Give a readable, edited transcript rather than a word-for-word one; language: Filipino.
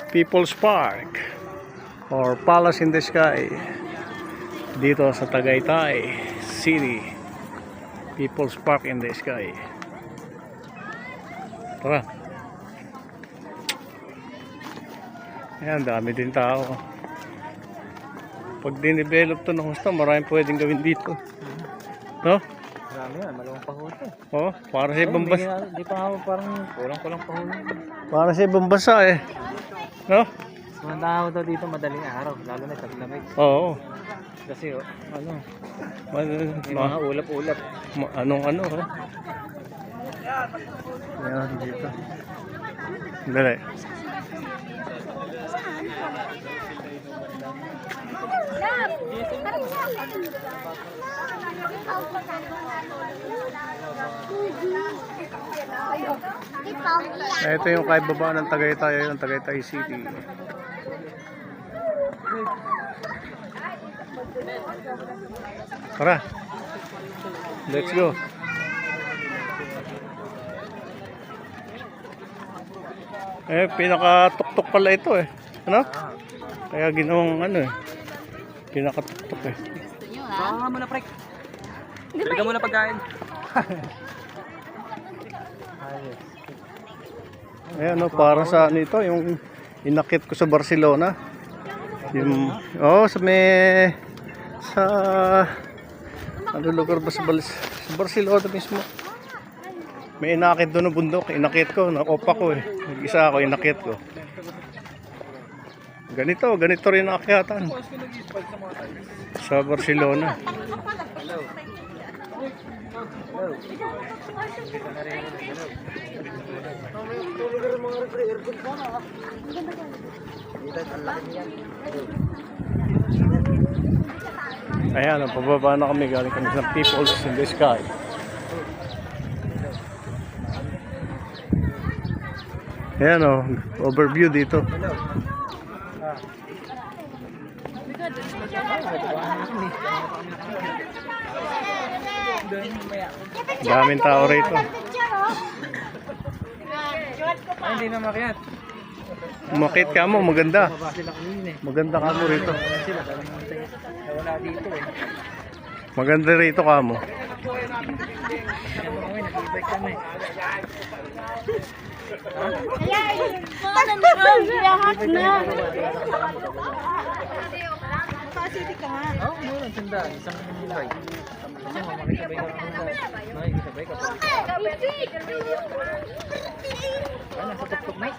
People's Park or Palace in the Sky dito sa Tagaytay City. People's Park in the Sky. Tara. Ayan, dami din tao. Pag dinevelop to ng gusto, maraming pwedeng gawin dito. No? Marami yan, malawang pahuto. Oh, para sa ibang bansa. Hindi pa ako parang kulang pahuto. Para sa ibang bansa eh. No? Sumanda ako daw dito madaling araw, lalo na sa lamig. Oo. Kasi ano, may Ma mga ulap-ulap. anong ano ha? Ayan dito. Dali. Ito yung kaibaba ng Tagaytay, yung Tagaytay City. Tara. Let's go. Pinaka-tuktok pala ito eh. Ano? Kaya ginawang ano eh. Pinaka-tuktok eh. Baka muna prek. Bigyan muna pagkain. Ayan o, para sa ano ito, yung inakit ko sa Barcelona. Yung, sa may, sa, ano lugar ba sa Barcelona mismo. May inakit doon ng bundok, inakit ko, nakopa ko eh. Nag-isa ako, inakit ko. Ganito rin ang akyatan. Sa Barcelona. Ayan, pababa na kami, galing kami sa People's in the Sky. Ayan o, overview dito. Daming tao rito. Ay, hindi na makiat. Umakit ka mo, maganda. Maganda ka mo rito. Wala dito eh. Maganda rito ka mo. Nag-e-bike kami. Lahat na. Pasiti ka nga. Oo, meron tinda. Isang bike. Kasi makikisabay ka sa makikisabay ka pa. Ay, nasa tuktok na.